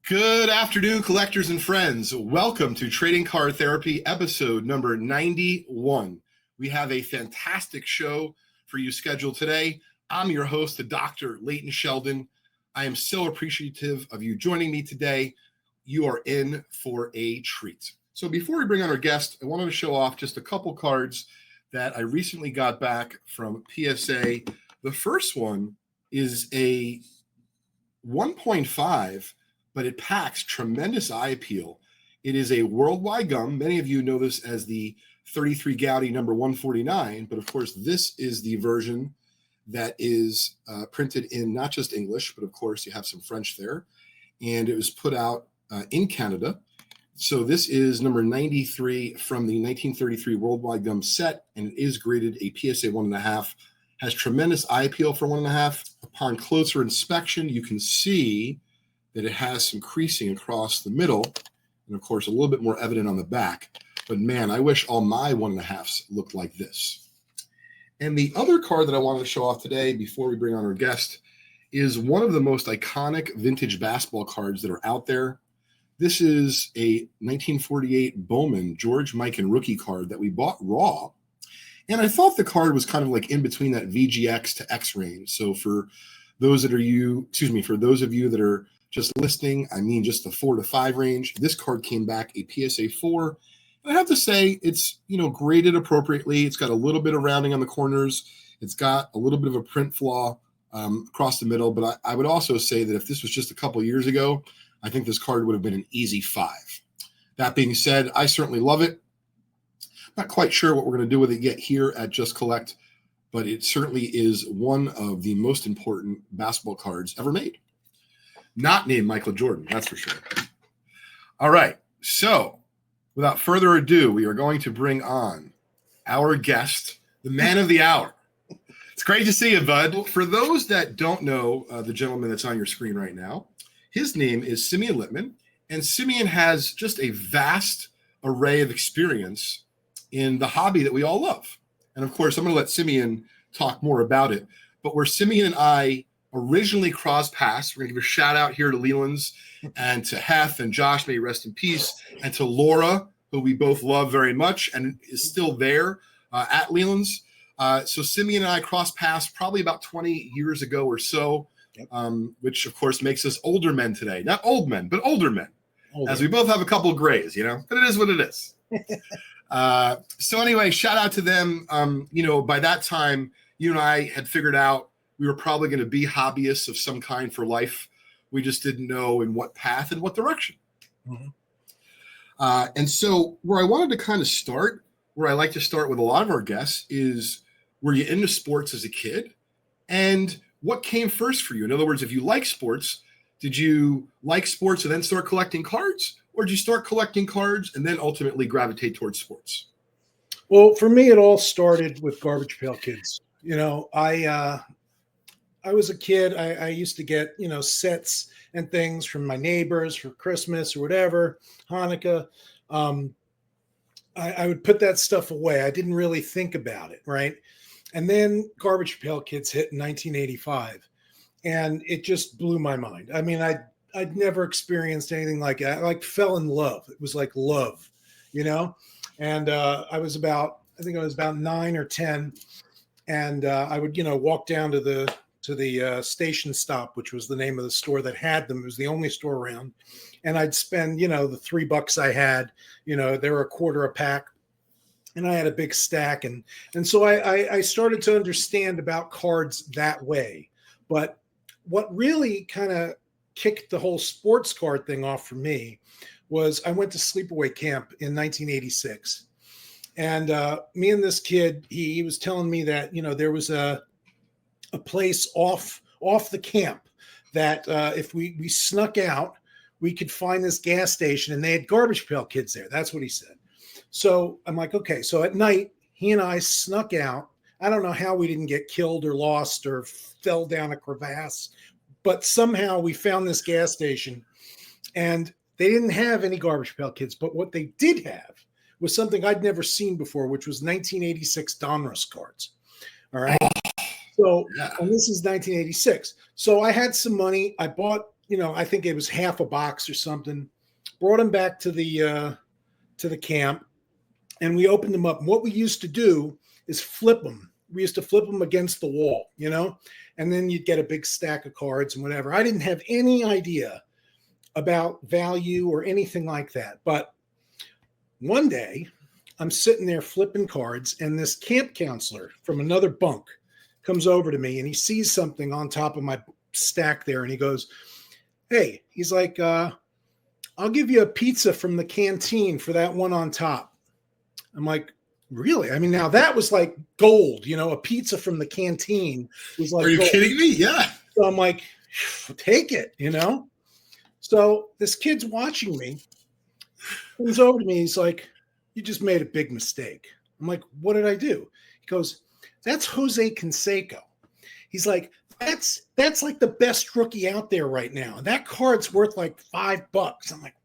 Good afternoon, collectors and friends. Welcome to Trading Card Therapy, episode number 91. We have a fantastic show for you scheduled today. I'm your host, the Dr. Leighton Sheldon. I am so appreciative of you joining me today. You are in for a treat. So before we bring on our guest, I wanted to show off just a couple cards that I recently got back from PSA. The first one is a 1.5, but it packs tremendous eye appeal. It is a worldwide gum. Many of you know this as the 33 Goudy number 149, but of course this is the version that is printed in not just English, but of course you have some French there. And it was put out in Canada. So this is number 93 from the 1933 worldwide gum set, and it is graded a PSA 1.5. Has tremendous eye appeal for 1.5. Upon closer inspection, you can see that it has some creasing across the middle, and of course a little bit more evident on the back. But man, I wish all my 1.5s looked like this. And the other card that I wanted to show off today before we bring on our guest is one of the most iconic vintage basketball cards that are out there. This is a 1948 Bowman George Mikan rookie card that we bought raw. And I thought the card was kind of like in between that VGX to X range. So for those of you that are just listening, I mean just the 4 to 5 range. This card came back a PSA 4. And I have to say it's, graded appropriately. It's got a little bit of rounding on the corners. It's got a little bit of a print flaw across the middle. But I would also say that if this was just a couple years ago, I think this card would have been an easy 5. That being said, I certainly love it. Not quite sure what we're going to do with it yet here at Just Collect, but it certainly is one of the most important basketball cards ever made. Not named Michael Jordan, that's for sure. All right, so without further ado, we are going to bring on our guest, the man of the hour. It's great to see you, bud. For those that don't know the gentleman that's on your screen right now, his name is Simeon Lipman, and Simeon has just a vast array of experience in the hobby that we all love. And of course, I'm going to let Simeon talk more about it. But where Simeon and I originally crossed paths, we're going to give a shout out here to Leland's and to Hef and Josh, may he rest in peace, and to Laura, who we both love very much and is still there at Leland's. So Simeon and I crossed paths probably about 20 years ago or so, which of course makes us older men today. Not old men, but older men, as we both have a couple of grays, but it is what it is. So anyway, shout out to them. By that time, you and I had figured out we were probably going to be hobbyists of some kind for life. We just didn't know in what path and what direction. Mm-hmm. And so where I wanted to kind of start, where I like to start with a lot of our guests is, were you into sports as a kid? And what came first for you? In other words, if you like sports, did you like sports and then start collecting cards? Or did you start collecting cards and then ultimately gravitate towards sports? Well, for me, it all started with Garbage Pail Kids. I was a kid. I used to get, sets and things from my neighbors for Christmas or whatever, Hanukkah. I would put that stuff away. I didn't really think about it, right? And then Garbage Pail Kids hit in 1985, and it just blew my mind. I mean, I'd never experienced anything like it. I fell in love. It was like love, And I was about 9 or 10, and I would, walk down to the Station Stop, which was the name of the store that had them. It was the only store around, and I'd spend, the $3 I had. They were $1 a pack, and I had a big stack, and so I started to understand about cards that way. But what really kind of kicked the whole sports card thing off for me was I went to sleepaway camp in 1986. And me and this kid, he was telling me that, there was a place off the camp that if we snuck out, we could find this gas station, and they had Garbage Pail Kids there. That's what he said. So I'm like, okay. So at night, he and I snuck out. I don't know how we didn't get killed or lost or fell down a crevasse, but somehow we found this gas station, and they didn't have any Garbage Pail Kids. But what they did have was something I'd never seen before, which was 1986 Donruss cards. All right. So, and this is 1986. So I had some money. I bought I think it was half a box or something. Brought them back to the camp, and we opened them up. And what we used to do is flip them. We used to flip them against the wall, and then you'd get a big stack of cards and whatever. I didn't have any idea about value or anything like that. But one day I'm sitting there flipping cards, and this camp counselor from another bunk comes over to me, and he sees something on top of my stack there, and he goes, "Hey," he's like, "I'll give you a pizza from the canteen for that one on top." I'm like, "Really?" I mean, now that was like gold, a pizza from the canteen was like, are you gold. kidding me? Yeah. So I'm like, take it, So this kid's watching me, comes over to me. He's like, "You just made a big mistake." I'm like, "What did I do?" He goes, "That's Jose Canseco." He's like, that's like the best rookie out there right now. That card's worth like $5. I'm like,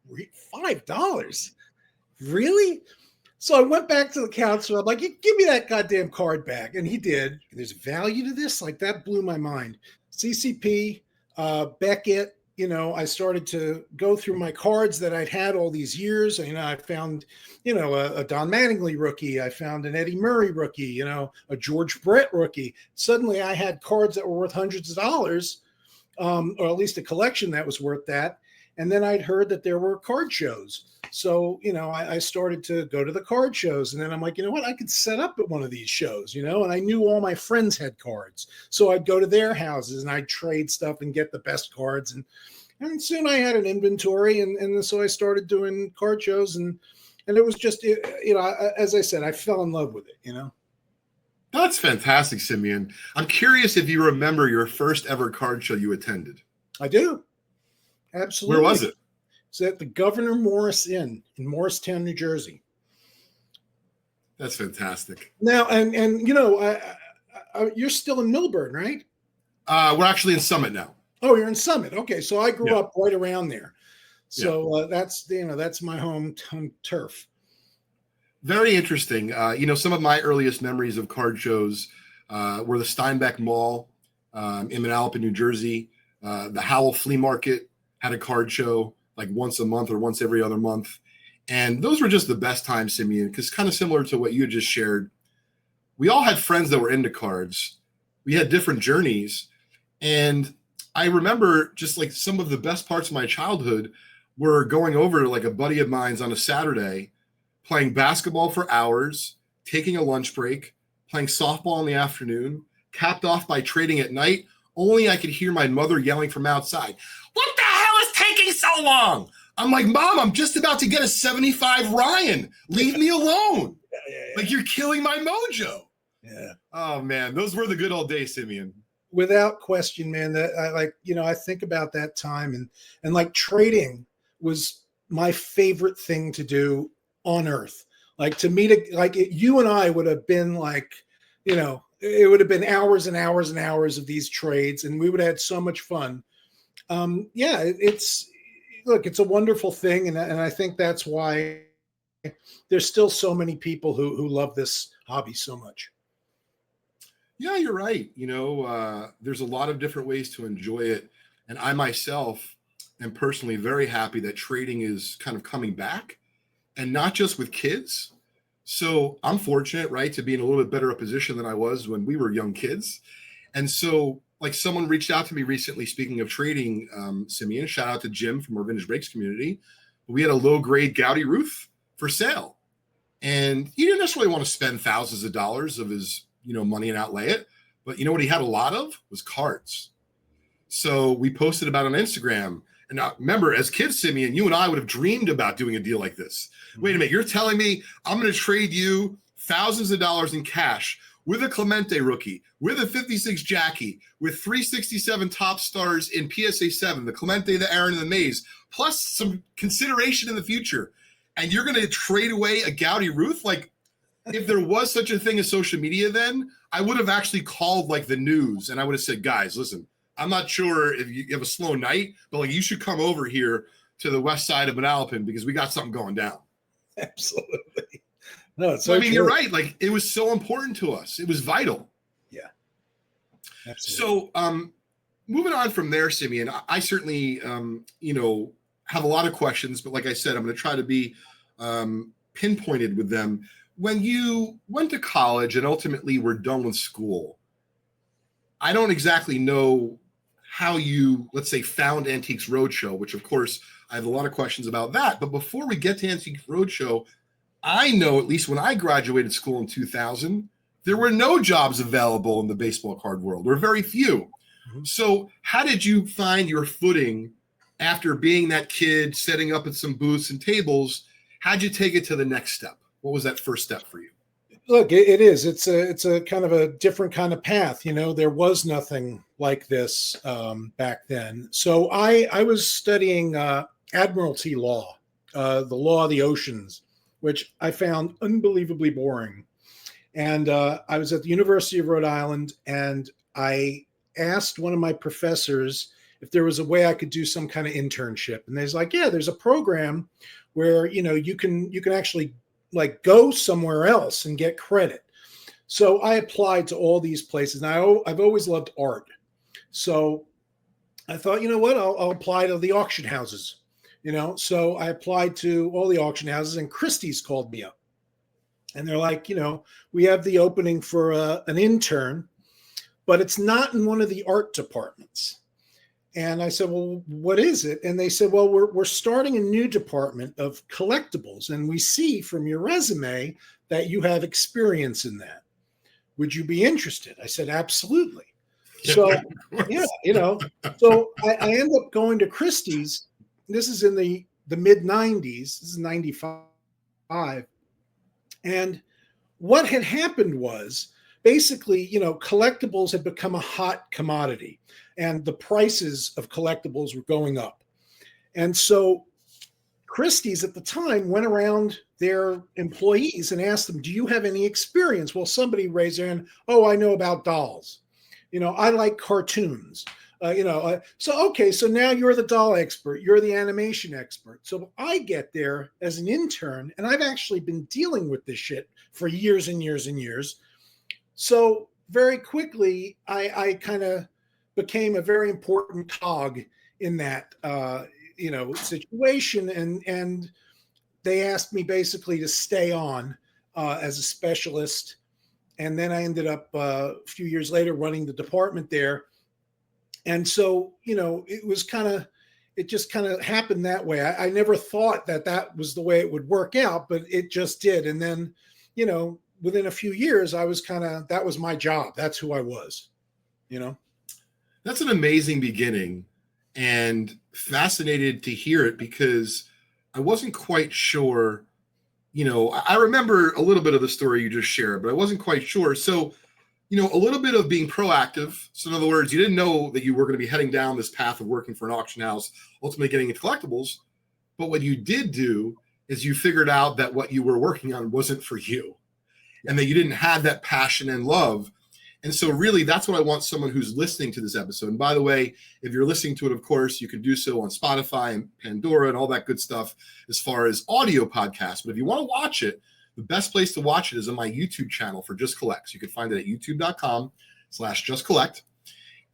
$5? Really? So I went back to the counselor. I'm like, "Give me that goddamn card back." And he did. There's value to this. Like, that blew my mind. CCP, Beckett, I started to go through my cards that I'd had all these years. I found, a Don Mattingly rookie. I found an Eddie Murray rookie, a George Brett rookie. Suddenly I had cards that were worth hundreds of dollars, or at least a collection that was worth that. And then I'd heard that there were card shows. So, I started to go to the card shows, and then I'm like, you know what, I could set up at one of these shows, and I knew all my friends had cards. So I'd go to their houses and I'd trade stuff and get the best cards. And soon I had an inventory. And so I started doing card shows, and it was just, as I said, I fell in love with it, That's fantastic, Simeon. I'm curious if you remember your first ever card show you attended. I do. Absolutely. Where was it? It's at the Governor Morris Inn in Morristown, New Jersey. That's fantastic. Now, and you're still in Millburn, right? We're actually in Summit now. Oh, you're in Summit. Okay, so I grew up right around there. So that's my home turf. Very interesting. Some of my earliest memories of card shows were the Steinbeck Mall in Manalapan, New Jersey. The Howell Flea Market had a card show like once a month or once every other month. And those were just the best times, Simeon, because kind of similar to what you just shared. We all had friends that were into cards. We had different journeys. And I remember just like some of the best parts of my childhood were going over to like a buddy of mine's on a Saturday, playing basketball for hours, taking a lunch break, playing softball in the afternoon, capped off by trading at night. Only I could hear my mother yelling from outside, "What the hell is taking so long?" I'm like, "Mom, I'm just about to get a 75 Ryan. Leave me alone." Yeah. Like, you're killing my mojo. Yeah. Oh, man. Those were the good old days, Simeon. Without question, man. That I think about that time, and like trading was my favorite thing to do on earth. Like, to me, you and I would have been like, it would have been hours and hours and hours of these trades, and we would have had so much fun. It's a wonderful thing. And I think that's why there's still so many people who love this hobby so much. Yeah, you're right. There's a lot of different ways to enjoy it. And I myself am personally very happy that trading is kind of coming back, and not just with kids. So I'm fortunate, right, to be in a little bit better a position than I was when we were young kids. And so, like, someone reached out to me recently, speaking of trading, Simeon, shout out to Jim from our Vintage Breaks community. We had a low grade Goudy Ruth for sale. And he didn't necessarily want to spend thousands of dollars of his, money and outlay it. But what he had a lot of was cards. So we posted about it on Instagram. And now, remember, as kids, Simeon, you and I would have dreamed about doing a deal like this. Wait a minute, you're telling me I'm going to trade you thousands of dollars in cash with a Clemente rookie, with a 56 Jackie, with 367 top stars in PSA 7, the Clemente, the Aaron, and the Mays, plus some consideration in the future. And you're going to trade away a Goudy Ruth? Like, if there was such a thing as social media then, I would have actually called like the news, and I would have said, "Guys, listen, I'm not sure if you have a slow night, but like, you should come over here to the west side of Manalapan because we got something going down." Absolutely. No, it's so I mean, true. you're right. Like, it was so important to us. It was vital. Yeah. Absolutely. So, moving on from there, Simeon, I certainly, have a lot of questions, but like I said, I'm going to try to be pinpointed with them. When you went to college and ultimately were done with school, I don't exactly know how you, let's say, found Antiques Roadshow, which of course I have a lot of questions about that. But before we get to Antiques Roadshow, I know at least when I graduated school in 2000, there were no jobs available in the baseball card world, or very few. Mhm. So how did you find your footing after being that kid, setting up at some booths and tables? How'd you take it to the next step? What was that first step for you? Look, it is. It's a kind of a different kind of path. There was nothing like this back then. So I was studying admiralty law, the law of the oceans, which I found unbelievably boring. And I was at the University of Rhode Island, and I asked one of my professors if there was a way I could do some kind of internship. And they's like, yeah, there's a program where you can actually like go somewhere else and get credit. So I applied to all these places. And I've always loved art. So I thought, you know what, I'll apply to the auction houses. So I applied to all the auction houses, and Christie's called me up. And they're like, we have the opening for an intern, but it's not in one of the art departments. And I said, well, what is it? And they said, well, we're starting a new department of collectibles. And we see from your resume that you have experience in that. Would you be interested? I said, absolutely. So, yeah, so I end up going to Christie's. This is in the mid 90s. This is 95. And what had happened was basically, collectibles had become a hot commodity, and the prices of collectibles were going up. And so Christie's at the time went around their employees and asked them, do you have any experience? Well, somebody raised their hand. Oh, I know about dolls. I like cartoons. So now you're the doll expert. You're the animation expert. So I get there as an intern, and I've actually been dealing with this shit for years and years and years. So very quickly, I kind of became a very important cog in that, situation. And they asked me basically to stay on as a specialist. And then I ended up a few years later running the department there. And so, it just kind of happened that way. I never thought that was the way it would work out, but it just did. And then, within a few years, I was that was my job. That's who I was, That's an amazing beginning, and fascinated to hear it, because I wasn't quite sure, I remember a little bit of the story you just shared, but I wasn't quite sure. So, a little bit of being proactive. So in other words, you didn't know that you were going to be heading down this path of working for an auction house, ultimately getting into collectibles. But what you did do is you figured out that what you were working on wasn't for you, and that you didn't have that passion and love. And so really, that's what I want someone who's listening to this episode. And by the way, if you're listening to it, of course, you can do so on Spotify and Pandora and all that good stuff as far as audio podcasts. But if you want to watch it, the best place to watch it is on my YouTube channel for Just Collect. So you can find it at youtube.com/justcollect.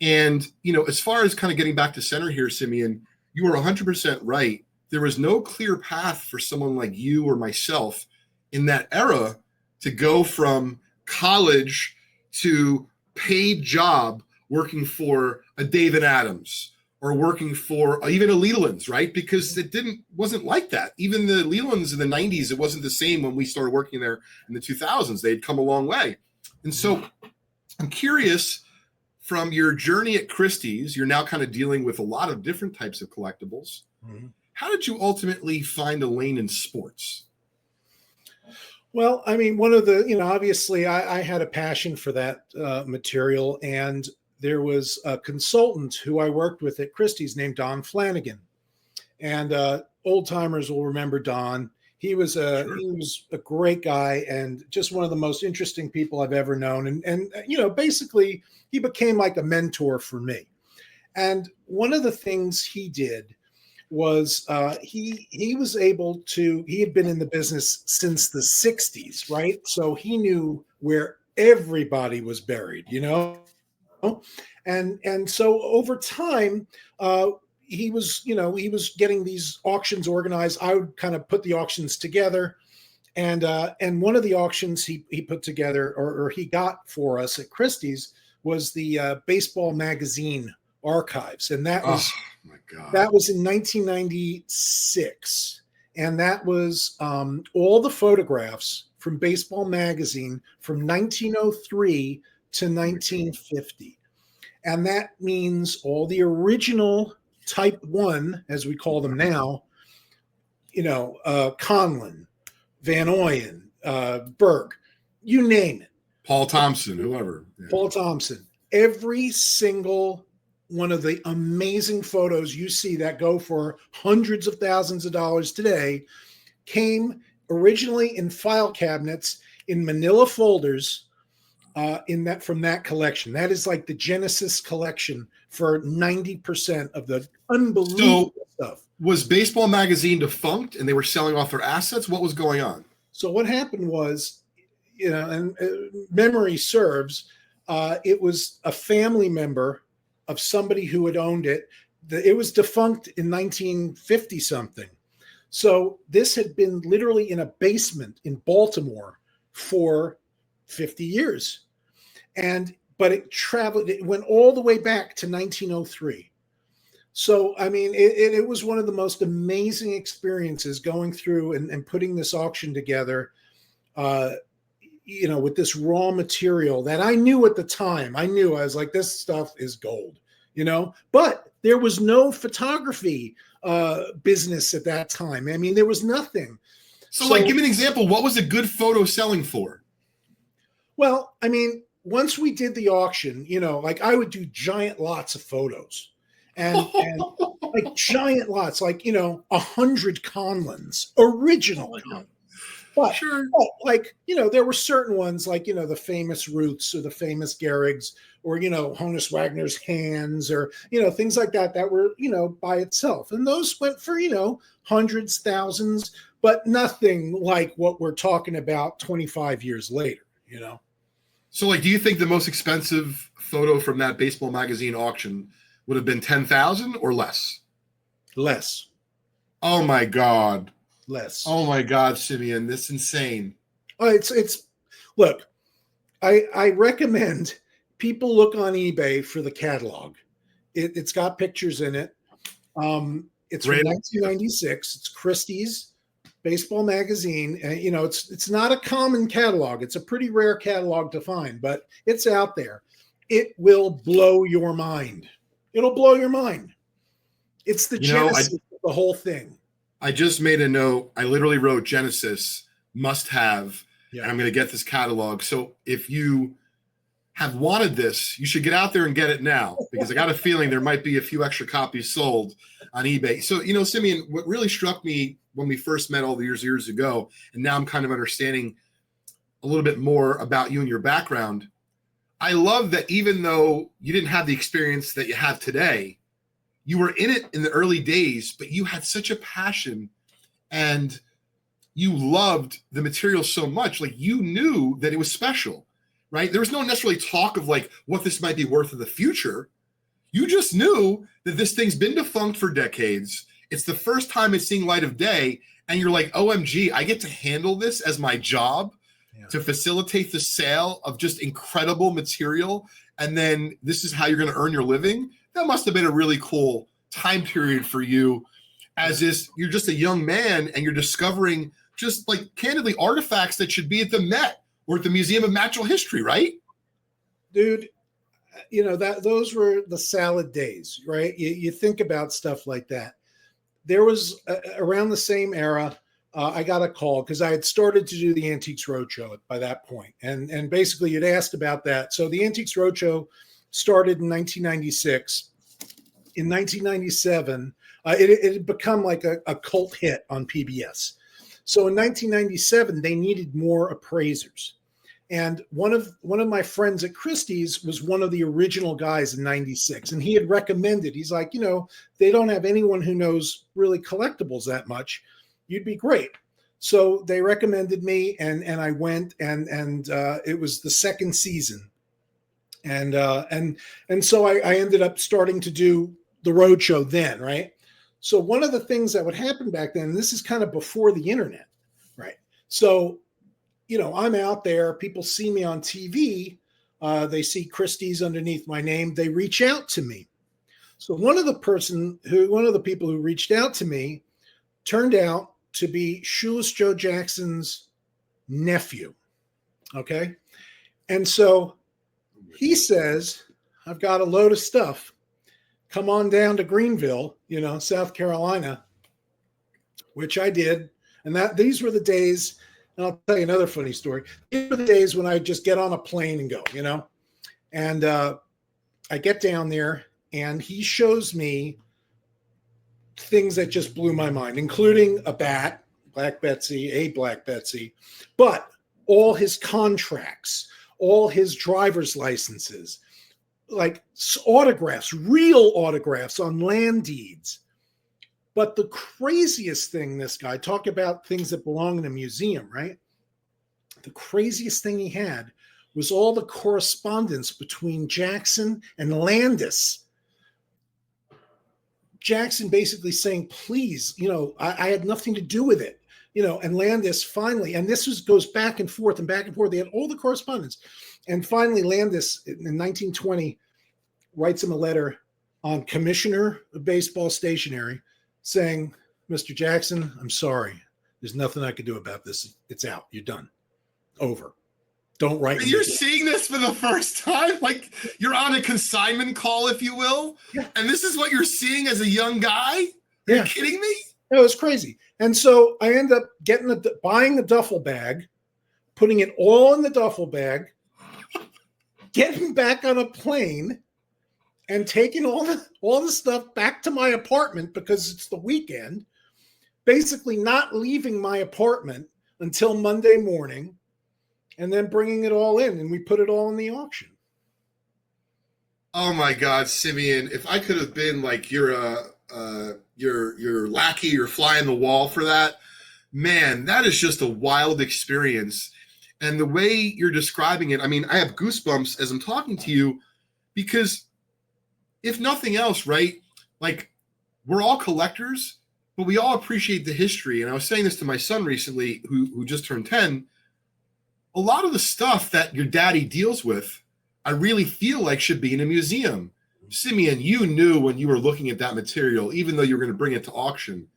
And, as far as kind of getting back to center here, Simeon, you are 100% right. There was no clear path for someone like you or myself in that era to go from college to paid job working for a David Adams or working for even a Leland's, right? Because it wasn't like that. Even the Leland's in the 90s, it wasn't the same when we started working there in the 2000s. They'd come a long way. And so I'm curious, from your journey at Christie's, you're now kind of dealing with a lot of different types of collectibles. Mm-hmm. How did you ultimately find a lane in sports? Well, I mean, one of the, obviously I had a passion for that material, and there was a consultant who I worked with at Christie's named Don Flanagan, and old timers will remember Don. He was a great guy, and just one of the most interesting people I've ever known. And basically he became like a mentor for me. And one of the things he did was he was able to, he had been in the business since the 60s, right? So he knew where everybody was buried, And so over time, he was getting these auctions organized. I would kind of put the auctions together, and one of the auctions he put together or he got for us at Christie's was the baseball magazine archives, and that was my God. that was in 1996, and that was all the photographs from baseball magazine from 1903 to 1950. And that means all the original type 1, as we call them now, Conlon, Van Oyen, Berg, you name it. Paul Thompson, whoever. Yeah. Paul Thompson. Every single one of the amazing photos you see that go for hundreds of thousands of dollars today came originally in file cabinets in manila folders from that collection. That is like the Genesis collection for 90% of the unbelievable stuff. Was Baseball Magazine defunct and they were selling off their assets? What was going on? So what happened was, and memory serves, it was a family member of somebody who had owned it. It was defunct in 1950 something. So this had been literally in a basement in Baltimore for 50 years. But it went all the way back to 1903. So, I mean, it was one of the most amazing experiences going through and putting this auction together, with this raw material that I knew at the time. I was like, this stuff is gold, but there was no photography business at that time. I mean, there was nothing. So give me an example. What was a good photo selling for? Well, I mean, once we did the auction, I would do giant lots of photos and like giant lots, 100 Conlons, original Conlons. But, sure. There were certain ones the famous Ruths or the famous Gehrigs or, Honus Wagner's hands or, things like that were, by itself. And those went for, hundreds, thousands, but nothing like what we're talking about 25 years later, So, do you think the most expensive photo from that Baseball Magazine auction would have been $10,000 or less? Less. Oh my God. Less. Oh my God, Simeon, this is insane. Look, I recommend people look on eBay for the catalog. It's got pictures in it. It's from 1996. It's Christie's Baseball Magazine. And, it's not a common catalog. It's a pretty rare catalog to find, but it's out there. It will blow your mind. It'll blow your mind. It's the genesis of the whole thing. I just made a note. I literally wrote Genesis must have, and I'm going to get this catalog. So if you have wanted this, you should get out there and get it now, because I got a feeling there might be a few extra copies sold on eBay. So, Simeon, what really struck me when we first met all the years ago, and now I'm kind of understanding a little bit more about you and your background. I love that even though you didn't have the experience that you have today, you were in it in the early days, but you had such a passion and you loved the material so much. You knew that it was special, right? There was no necessarily talk of what this might be worth in the future. You just knew that this thing's been defunct for decades. It's the first time it's seeing light of day. And you're like, OMG, I get to handle this as my job to facilitate the sale of just incredible material. And then this is how you're going to earn your living. That must have been a really cool time period for you, as you're just a young man and you're discovering just candidly artifacts that should be at the Met or at the Museum of Natural History, right? Dude, those were the salad days, right? You think about stuff like that. There was around the same era, I got a call because I had started to do the Antiques Roadshow by that point. And basically you'd asked about that. So the Antiques Roadshow started in 1996. In 1997, it had become like a cult hit on PBS. So in 1997, they needed more appraisers. And one of my friends at Christie's was one of the original guys in 96. And he had recommended, he's like, they don't have anyone who knows really collectibles that much. You'd be great. So they recommended me and I went and it was the second season. And so I ended up starting to do the roadshow then, right? So one of the things that would happen back then, and this is kind of before the internet, right? So, I'm out there, people see me on TV, they see Christie's underneath my name, they reach out to me. So one of the people who reached out to me turned out to be Shoeless Joe Jackson's nephew. Okay. And so he says, I've got a load of stuff. Come on down to Greenville, South Carolina, which I did. And these were the days, and I'll tell you another funny story. These were the days when I just get on a plane and go, and I get down there and he shows me things that just blew my mind, including a bat, Black Betsy, but all his contracts, all his driver's licenses, like autographs, real autographs on land deeds. But the craziest thing, this guy, talk about things that belong in a museum, right? The craziest thing he had was all the correspondence between Jackson and Landis. Jackson basically saying, please, I had nothing to do with it, and Landis finally, and this goes back and forth. They had all the correspondence. And finally, Landis in 1920 writes him a letter on Commissioner of Baseball Stationery saying, Mr. Jackson, I'm sorry. There's nothing I can do about this. It's out. You're done. Over. Don't write. You're seeing this for the first time? Like you're on a consignment call, if you will? Yeah. And this is what you're seeing as a young guy? Are you kidding me? It was crazy. And so I end up buying the duffel bag, putting it all in the duffel bag, getting back on a plane, and taking all the stuff back to my apartment because it's the weekend, basically not leaving my apartment until Monday morning, and then bringing it all in, and we put it all in the auction. Oh my God, Simeon! If I could have been like your lackey, you're flying the wall for that, man, that is just a wild experience. And the way you're describing it, I mean, I have goosebumps as I'm talking to you, because if nothing else, right? Like we're all collectors, but we all appreciate the history. And I was saying this to my son recently, who just turned 10. A lot of the stuff that your daddy deals with, I really feel like should be in a museum. Simeon, you knew when you were looking at that material, even though you were going to bring it to auction,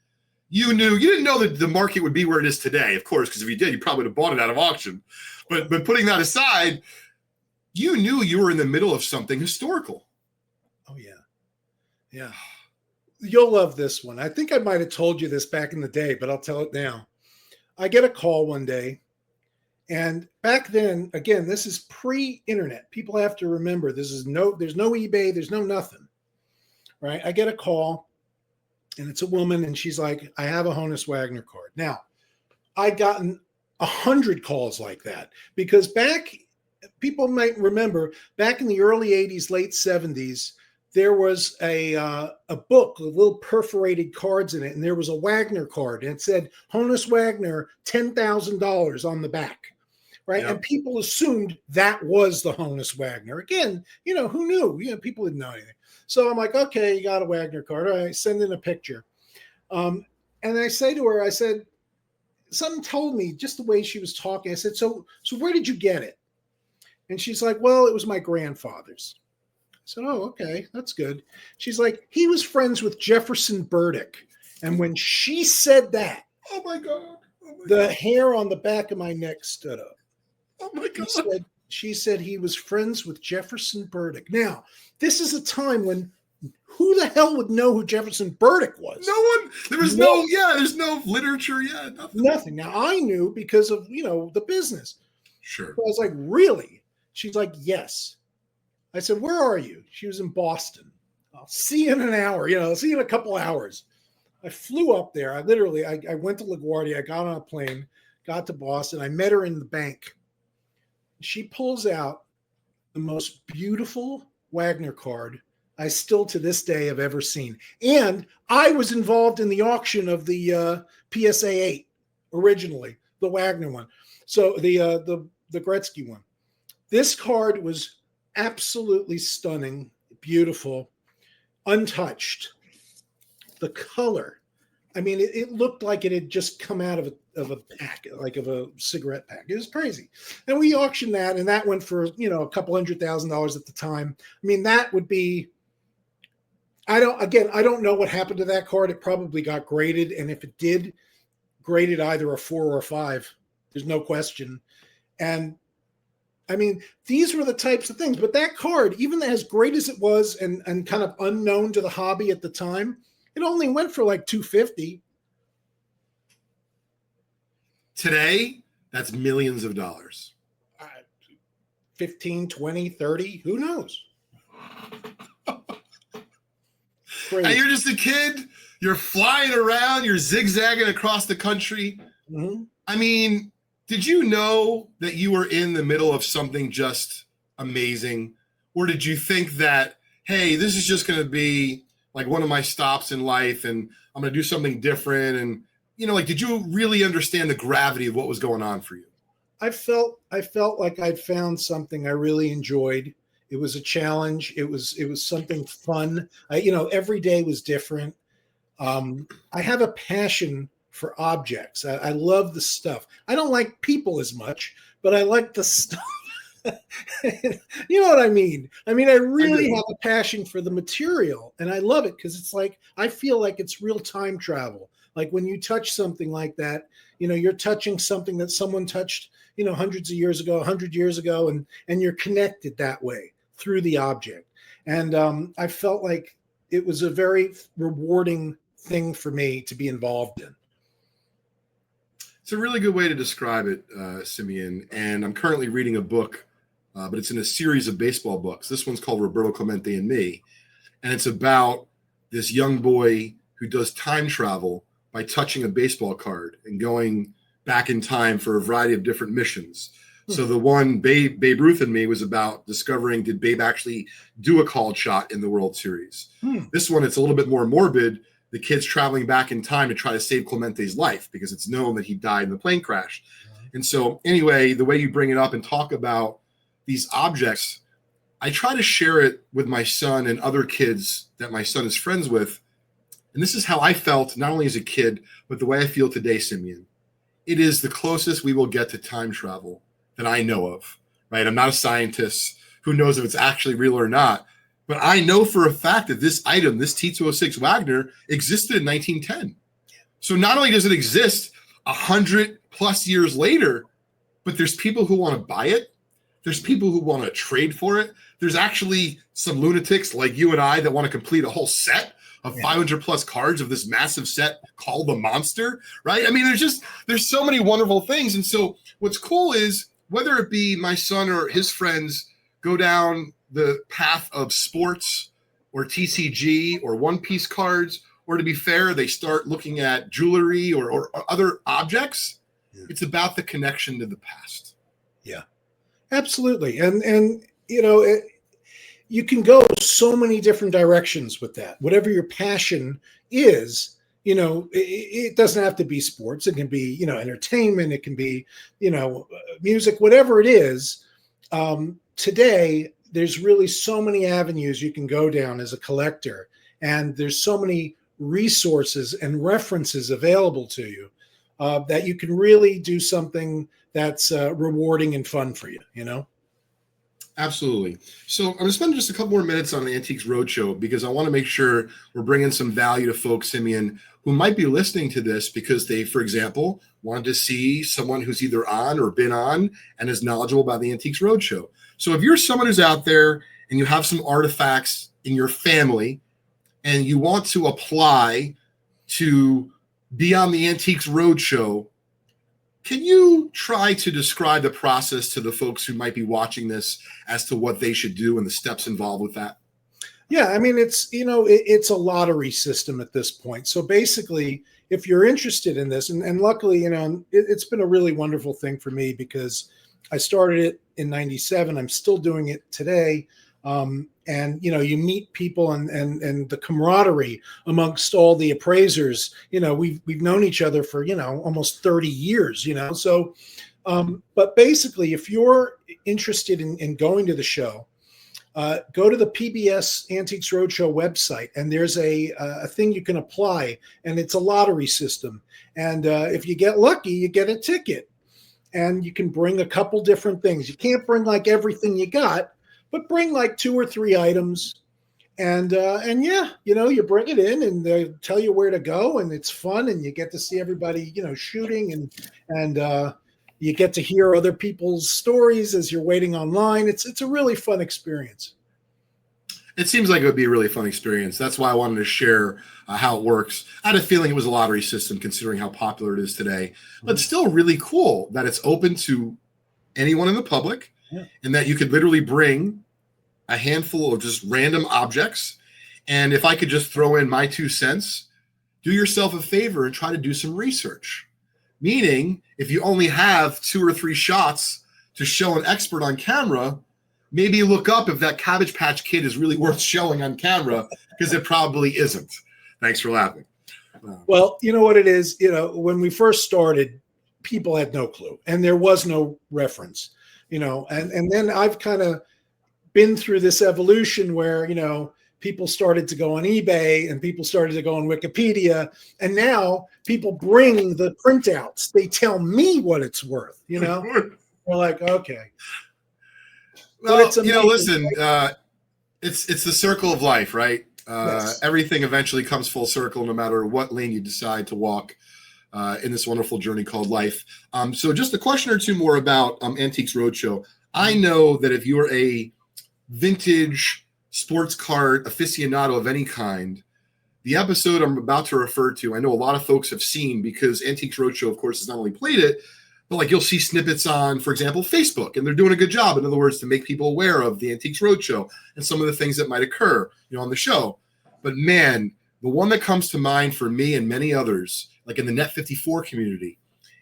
you didn't know that the market would be where it is today, of course, because if you did, you probably would have bought it out of auction. But putting that aside, you knew you were in the middle of something historical. Oh, yeah. Yeah. You'll love this one. I think I might have told you this back in the day, but I'll tell it now. I get a call one day. And back then, again, this is pre-internet. People have to remember there's no eBay, there's no nothing, right? I get a call, and it's a woman, and she's like, I have a Honus Wagner card. Now, I'd gotten 100 calls like that because people might remember, back in the early 80s, late 70s, there was a book with little perforated cards in it, and there was a Wagner card, and it said Honus Wagner, $10,000 on the back. Right. Yep. And people assumed that was the Honus Wagner. Again, who knew? People didn't know anything. So I'm like, okay, you got a Wagner card. All right, send in a picture. And I say to her, I said, something told me just the way she was talking. I said, so where did you get it? And she's like, well, it was my grandfather's. I said, oh, okay, that's good. She's like, he was friends with Jefferson Burdick. And when she said that, oh my God, the hair on the back of my neck stood up. Oh my God. She said he was friends with Jefferson Burdick. Now, this is a time when who the hell would know who Jefferson Burdick was? No one. There's no literature yet. Nothing. Now, I knew because of, the business. Sure. So I was like, really? She's like, yes. I said, where are you? She was in Boston. I'll see you in an hour. See you in a couple hours. I flew up there. I went to LaGuardia. I got on a plane, got to Boston. I met her in the bank. She pulls out the most beautiful Wagner card I still to this day have ever seen. And I was involved in the auction of the PSA 8 originally, the Wagner one. So the Gretzky one. This card was absolutely stunning, beautiful, untouched. The color, I mean, it looked like it had just come out of a pack, like of a cigarette pack. It was crazy. And we auctioned that, and that went for, a couple $100,000 at the time. I mean, that would be, I don't know what happened to that card. It probably got graded. And if it did, graded either a 4 or a 5. There's no question. And I mean, these were the types of things. But that card, even as great as it was and kind of unknown to the hobby at the time, it only went for like $250. Today, that's millions of dollars. 15, 20, 30, who knows? And you're just a kid. You're flying around. You're zigzagging across the country. Mm-hmm. I mean, did you know that you were in the middle of something just amazing? Or did you think that, hey, this is just going to be like one of my stops in life and I'm going to do something different? And, did you really understand the gravity of what was going on for you? I felt like I'd found something I really enjoyed. It was a challenge. It was something fun. Every day was different. I have a passion for objects. I love the stuff. I don't like people as much, but I like the stuff. You know what I mean? I really have a passion for the material, and I love it because it's like, I feel like it's real time travel. Like when you touch something like that, you're touching something that someone touched, hundreds of years ago, 100 years ago, and you're connected that way through the object. And I felt like it was a very rewarding thing for me to be involved in. It's a really good way to describe it, Simeon. And I'm currently reading a book, but it's in a series of baseball books. This one's called Roberto Clemente and Me. And it's about this young boy who does time travel by touching a baseball card and going back in time for a variety of different missions. So the one, Babe Ruth and Me, was about discovering, did Babe actually do a called shot in the World Series? This one, it's a little bit more morbid. The kid's traveling back in time to try to save Clemente's life because it's known that he died in the plane crash. And so anyway, the way you bring it up and talk about these objects, I try to share it with my son and other kids that my son is friends with. And this is how I felt, not only as a kid, but the way I feel today, Simeon. It is the closest we will get to time travel that I know of, right? I'm not a scientist who knows if it's actually real or not, but I know for a fact that this item, this T206 Wagner, existed in 1910. So not only does it exist 100 plus years later, but there's people who want to buy it. There's people who want to trade for it. There's actually some lunatics like you and I that want to complete a whole set of 500 plus cards of this massive set called the Monster, right? I mean, there's so many wonderful things. And so what's cool is whether it be my son or his friends go down the path of sports or TCG or one-piece cards, or to be fair, they start looking at jewelry or other objects, it's about the connection to the past. Yeah, absolutely. And you can go so many different directions with that. Whatever your passion is, it doesn't have to be sports. It can be, entertainment. It can be, music, whatever it is. Today, there's really so many avenues you can go down as a collector. And there's so many resources and references available to you that you can really do something that's rewarding and fun for you, Absolutely. So I'm going to spend just a couple more minutes on the Antiques Roadshow because I want to make sure we're bringing some value to folks, Simeon, who might be listening to this because they, for example, wanted to see someone who's either on or been on and is knowledgeable about the Antiques Roadshow. So if you're someone who's out there and you have some artifacts in your family and you want to apply to be on the Antiques Roadshow, can you try to describe the process to the folks who might be watching this as to what they should do and the steps involved with that? Yeah, I mean, it's a lottery system at this point. So basically, if you're interested in this, and luckily, it's been a really wonderful thing for me because I started it in 97. I'm still doing it today. And, you meet people and the camaraderie amongst all the appraisers, we've known each other for, almost 30 years, so, but basically if you're interested in going to the show, go to the PBS Antiques Roadshow website, and there's a thing you can apply, and it's a lottery system. And if you get lucky, you get a ticket, and you can bring a couple different things. You can't bring like everything you got, but bring like 2 or 3 items. And yeah, you bring it in, and they tell you where to go, and it's fun, and you get to see everybody, shooting, and you get to hear other people's stories as you're waiting online. It's a really fun experience. It seems like it would be a really fun experience. That's why I wanted to share how it works. I had a feeling it was a lottery system, considering how popular it is today, but still really cool that it's open to anyone in the public, and that you could literally bring a handful of just random objects. And if I could just throw in my 2 cents, do yourself a favor and try to do some research. Meaning, if you only have 2 or 3 shots to show an expert on camera, maybe look up if that Cabbage Patch Kid is really worth showing on camera, because it probably isn't. Thanks for laughing. Well, you know what it is? When we first started, people had no clue, and there was no reference, and then I've kind of been through this evolution where, people started to go on eBay, and people started to go on Wikipedia, and now people bring the printouts. They tell me what it's worth, We're like, okay. Well, listen, it's the circle of life, right? Yes. Everything eventually comes full circle, no matter what lane you decide to walk in this wonderful journey called life. So just a question or two more about Antiques Roadshow. I know that if you're a vintage sports card aficionado of any kind, the episode I'm about to refer to, I know a lot of folks have seen, because Antiques Roadshow, of course, has not only played it, but like you'll see snippets on, for example, Facebook, and they're doing a good job, in other words, to make people aware of the Antiques Roadshow and some of the things that might occur, on the show. But man, the one that comes to mind for me and many others, like in the Net 54 community,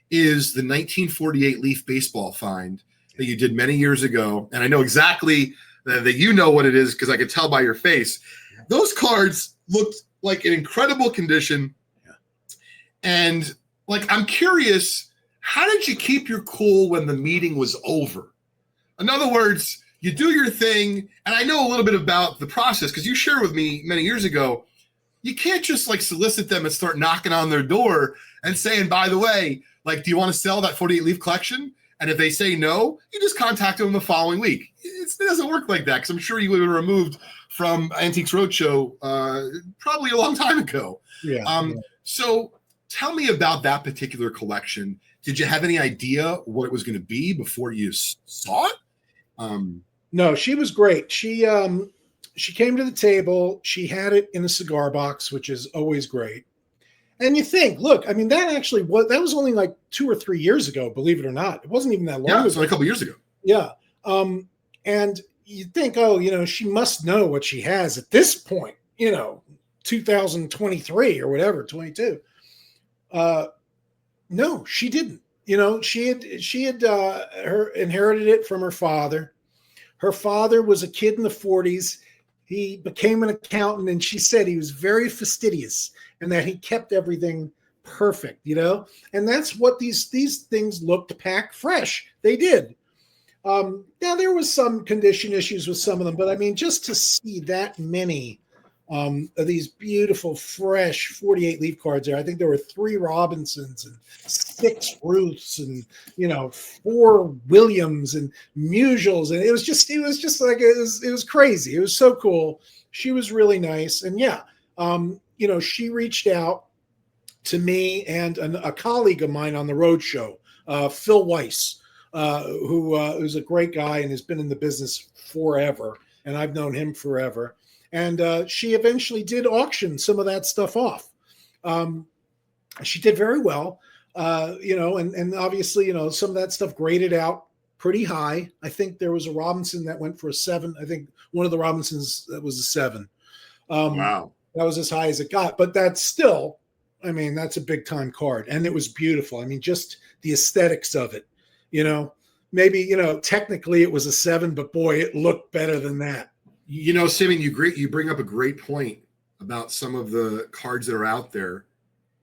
is the 1948 Leaf baseball find that you did many years ago. And I know exactly that you know what it is, because I could tell by your face. Those cards looked like in incredible condition. And I'm curious, how did you keep your cool when the meeting was over? In other words, you do your thing, and I know a little bit about the process, because you shared with me many years ago, you can't just solicit them and start knocking on their door and saying, by the way, do you want to sell that 48 Leaf collection? And if they say no, you just contact them the following week. It doesn't work like that, because I'm sure you would have been removed from Antiques Roadshow probably a long time ago. Yeah. So tell me about that particular collection. Did you have any idea what it was going to be before you saw it? No, she was great. She came to the table. She had it in a cigar box, which is always great. And you think, look, I mean, that was only like 2 or 3 years ago, believe it or not. It wasn't even that long ago. Yeah, it's only a couple years ago. Yeah. And you think, she must know what she has at this point, 2023 or whatever, 22. No, she didn't. She had inherited it from her father. Her father was a kid in the 40s. He became an accountant, and she said he was very fastidious and that he kept everything perfect, and that's what these things looked packed fresh. They did. Now there was some condition issues with some of them, but I mean, just to see that many of these beautiful, fresh 48 Leaf cards there. I think there were 3 Robinsons and 6 Ruths and 4 Williams and Musials, and it was just crazy. It was so cool. She was really nice, and she reached out to me and a colleague of mine on the roadshow, Phil Weiss, who's a great guy and has been in the business forever, and I've known him forever. And she eventually did auction some of that stuff off. She did very well, and obviously, some of that stuff graded out pretty high. I think there was a Robinson that went for a 7. I think one of the Robinsons that was a 7. Wow. That was as high as it got, but that's still, I mean, that's a big time card, and it was beautiful. I mean, just the aesthetics of it, maybe, technically it was a 7, but boy, it looked better than that. Simeon, you bring up a great point about some of the cards that are out there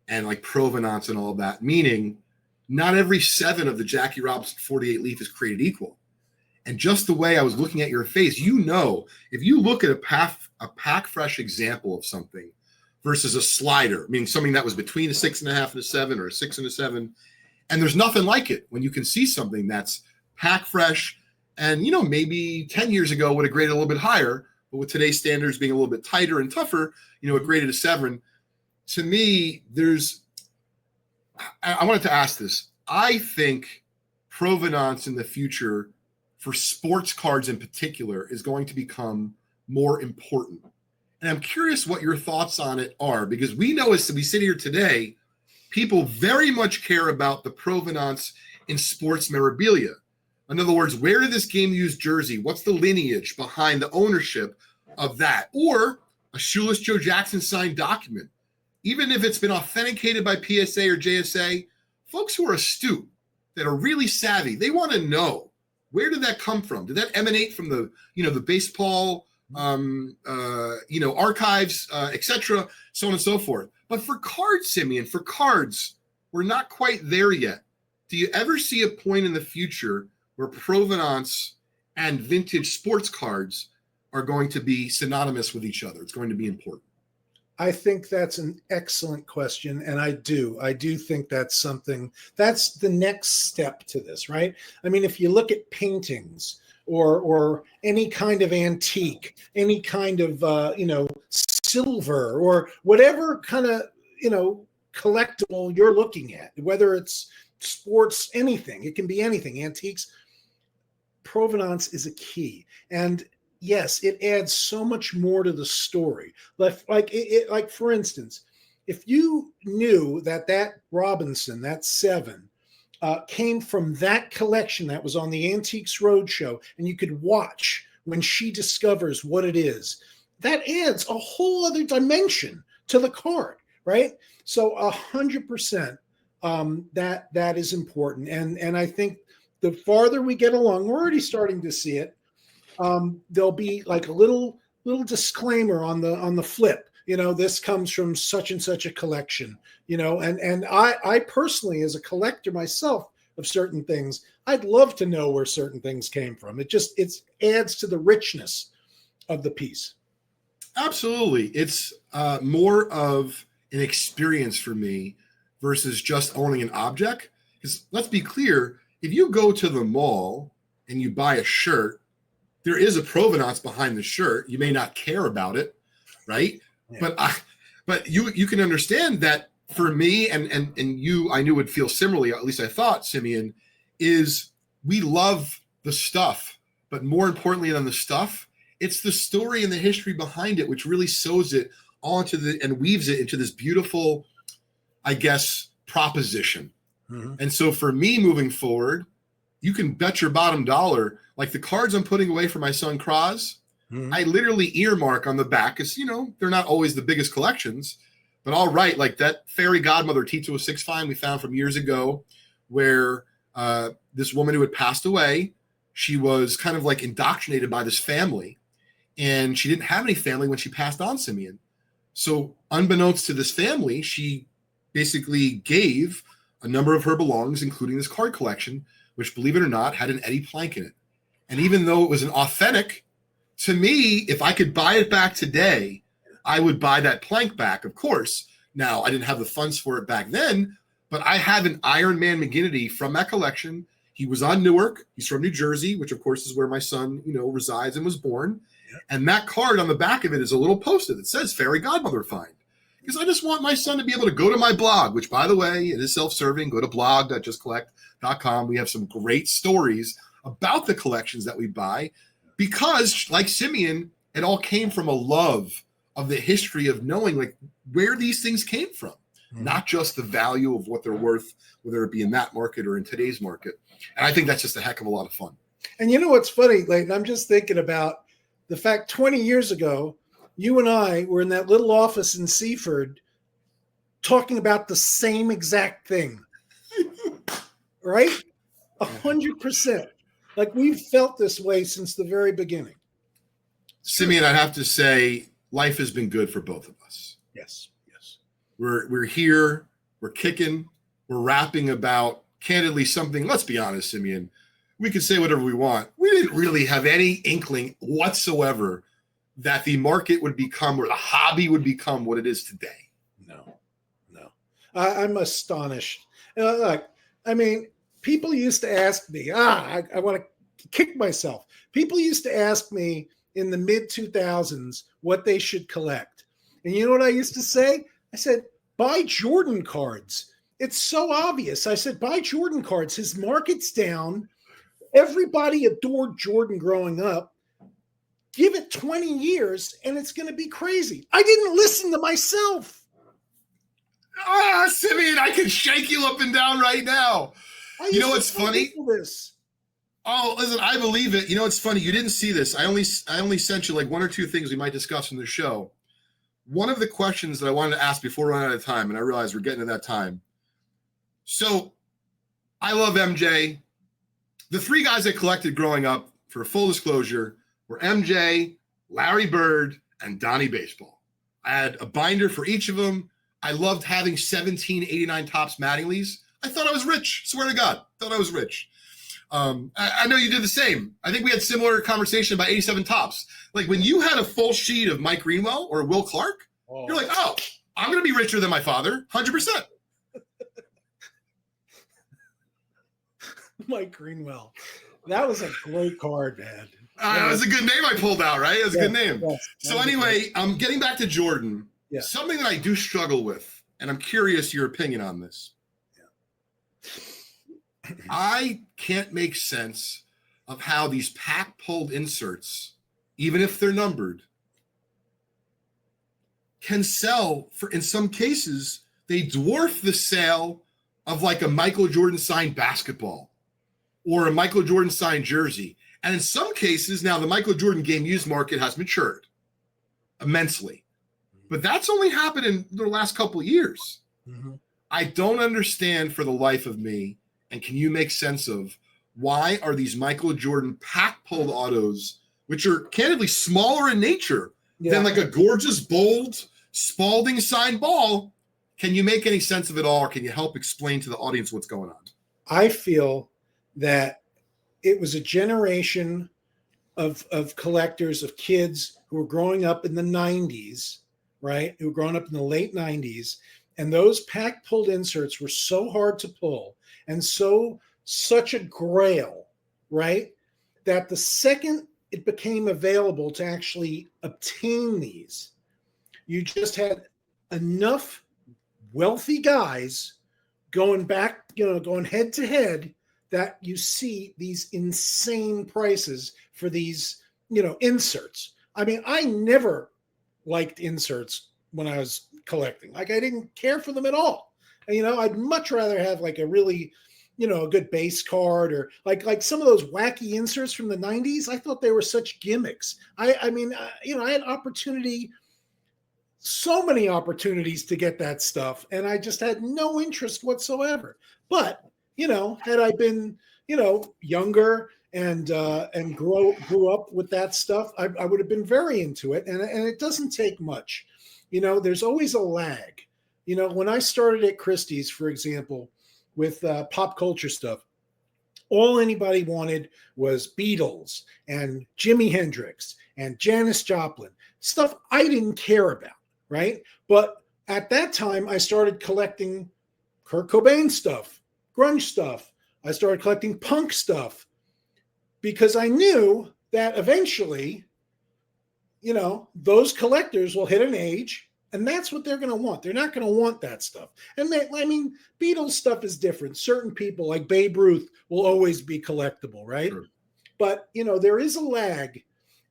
and provenance and all of that, meaning not every 7 of the Jackie Robinson 48 Leaf is created equal. And just the way I was looking at your face, if you look at a pack fresh example of something versus a slider, meaning something that was between a 6.5 and a 7 or a 6 and a 7, and there's nothing like it when you can see something that's pack fresh and, maybe 10 years ago would have graded a little bit higher, but with today's standards being a little bit tighter and tougher, it graded a 7. To me, I wanted to ask this. I think provenance in the future for sports cards in particular is going to become more important. And I'm curious what your thoughts on it are, because we know as we sit here today, people very much care about the provenance in sports memorabilia. In other words, where did this game use jersey? What's the lineage behind the ownership of that? Or a Shoeless Joe Jackson signed document. Even if it's been authenticated by PSA or JSA, folks who are astute, that are really savvy, they want to know, where did that come from? Did that emanate from the baseball, archives, etc., so on and so forth? But for cards, Simeon, we're not quite there yet. Do you ever see a point in the future where provenance and vintage sports cards are going to be synonymous with each other? It's going to be important. I think that's an excellent question. And I do think that's the next step to this, right? I mean, if you look at paintings or any kind of antique, any kind of, silver or whatever kind of, collectible you're looking at, whether it's sports, anything, it can be anything, antiques, provenance is a key. And yes, it adds so much more to the story. Like for instance, if you knew that Robinson, that 7, came from that collection that was on the Antiques Roadshow, and you could watch when she discovers what it is, that adds a whole other dimension to the card, right? So 100%, that is important. And I think the farther we get along, we're already starting to see it. There'll be like a little disclaimer on the flip, this comes from such and such a collection, and I personally, as a collector myself of certain things, I'd love to know where certain things came from. It adds to the richness of the piece. Absolutely. It's more of an experience for me versus just owning an object. Because let's be clear, if you go to the mall and you buy a shirt, there is a provenance behind the shirt. You may not care about it, right? Yeah. But you can understand that for me and you, I knew would feel similarly, at least I thought, Simeon, is we love the stuff, but more importantly than the stuff, it's the story and the history behind it, which really sews it all and weaves it into this beautiful, I guess, proposition. Mm-hmm. And so for me moving forward, you can bet your bottom dollar, like the cards I'm putting away for my son Kraz, mm-hmm. I literally earmark on the back, because, they're not always the biggest collections, but I'll write like that fairy godmother T206 find we found from years ago, where this woman who had passed away, she was kind of like indoctrinated by this family, and she didn't have any family when she passed on, Simeon. So unbeknownst to this family, she basically gave a number of her belongings, including this card collection, which, believe it or not, had an Eddie plank in it. And even though it was an authentic, to me, if I could buy it back today, I would buy that plank back, of course. Now, I didn't have the funds for it back then, but I have an Iron Man McGinnity from that collection. He was on Newark. He's from New Jersey, which, of course, is where my son, resides and was born. Yeah. And that card on the back of it is a little post-it that says Fairy Godmother Find. Because I just want my son to be able to go to my blog, which, by the way, it is self-serving. Go to blog.justcollect.com. We have some great stories about the collections that we buy, because, like Simeon, it all came from a love of the history of knowing like where these things came from, not just the value of what they're worth, whether it be in that market or in today's market. And I think that's just a heck of a lot of fun. And you know what's funny, Leighton? I'm just thinking about the fact 20 years ago, you and I were in that little office in Seaford talking about the same exact thing, right? 100%. Like, we've felt this way since the very beginning. Simeon, I have to say, life has been good for both of us. Yes, yes. We're here, we're kicking, we're rapping about, candidly, something, let's be honest, Simeon, we could say whatever we want. We didn't really have any inkling whatsoever that the market would become, or the hobby would become, what it is today. No. I'm astonished. Look, I mean, people used to ask me, I want to kick myself. People used to ask me in the mid 2000s what they should collect. And you know what I used to say? I said, buy Jordan cards. It's so obvious. I said, buy Jordan cards. His market's down. Everybody adored Jordan growing up. Give it 20 years and it's going to be crazy. I didn't listen to myself. Simeon, I can shake you up and down right now. You know what's funny? Oh, listen, I believe it. You know what's funny? You didn't see this. I only sent you like one or two things we might discuss in the show. One of the questions that I wanted to ask before we run out of time, and I realize we're getting to that time. So I love MJ. The three guys I collected growing up, for full disclosure, were MJ, Larry Bird, and Donnie Baseball. I had a binder for each of them. I loved having 1789 Topps Mattinglys. I thought I was rich. Swear to God, thought I was rich. I know you did the same. I think we had similar conversation about 87 Topps. Like when you had a full sheet of Mike Greenwell or Will Clark, you're like, oh, I'm going to be richer than my father, 100%. Mike Greenwell. That was a great card, man. That was a good name I pulled out, right? It was a good name. Yes. So anyway, getting back to Jordan, something that I do struggle with, and I'm curious your opinion on this. Yeah. I can't make sense of how these pack-pulled inserts, even if they're numbered, can sell for, in some cases, they dwarf the sale of like a Michael Jordan signed basketball or a Michael Jordan signed jersey. And in some cases, now the Michael Jordan game used market has matured immensely. But that's only happened in the last couple of years. Mm-hmm. I don't understand for the life of me, and can you make sense of why are these Michael Jordan pack-pulled autos, which are candidly smaller in nature than like a gorgeous, bold Spalding signed ball? Can you make any sense of it all, or can you help explain to the audience what's going on? I feel that it was a generation of collectors, of kids who were growing up in the 90s, right? Who were growing up in the late 90s. And those pack-pulled inserts were so hard to pull and such a grail, right? That the second it became available to actually obtain these, you just had enough wealthy guys going back, going head to head, that you see these insane prices for these, inserts. I mean, I never liked inserts when I was collecting. Like, I didn't care for them at all. I'd much rather have like a really, a good base card, or like some of those wacky inserts from the 90s. I thought they were such gimmicks. I had so many opportunities to get that stuff, and I just had no interest whatsoever. But had I been, younger and grew up with that stuff, I would have been very into it. And it doesn't take much. There's always a lag. When I started at Christie's, for example, with pop culture stuff, all anybody wanted was Beatles and Jimi Hendrix and Janis Joplin, stuff I didn't care about, right? But at that time, I started collecting Kurt Cobain stuff, grunge stuff. I started collecting punk stuff because I knew that eventually, those collectors will hit an age, and that's what they're going to want. They're not going to want that stuff. And Beatles stuff is different. Certain people like Babe Ruth will always be collectible, right? Sure. But, there is a lag,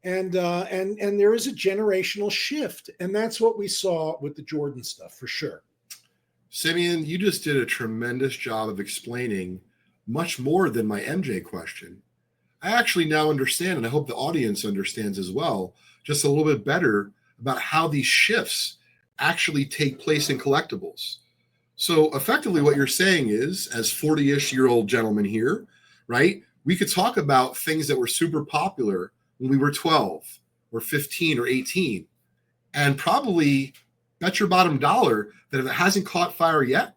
and there is a generational shift. And that's what we saw with the Jordan stuff for sure. Simeon, you just did a tremendous job of explaining much more than my MJ question. I actually now understand, and I hope the audience understands as well, just a little bit better about how these shifts actually take place in collectibles. So effectively what you're saying is, as 40-ish year old gentlemen here, right, we could talk about things that were super popular when we were 12 or 15 or 18, and probably bet your bottom dollar that if it hasn't caught fire yet,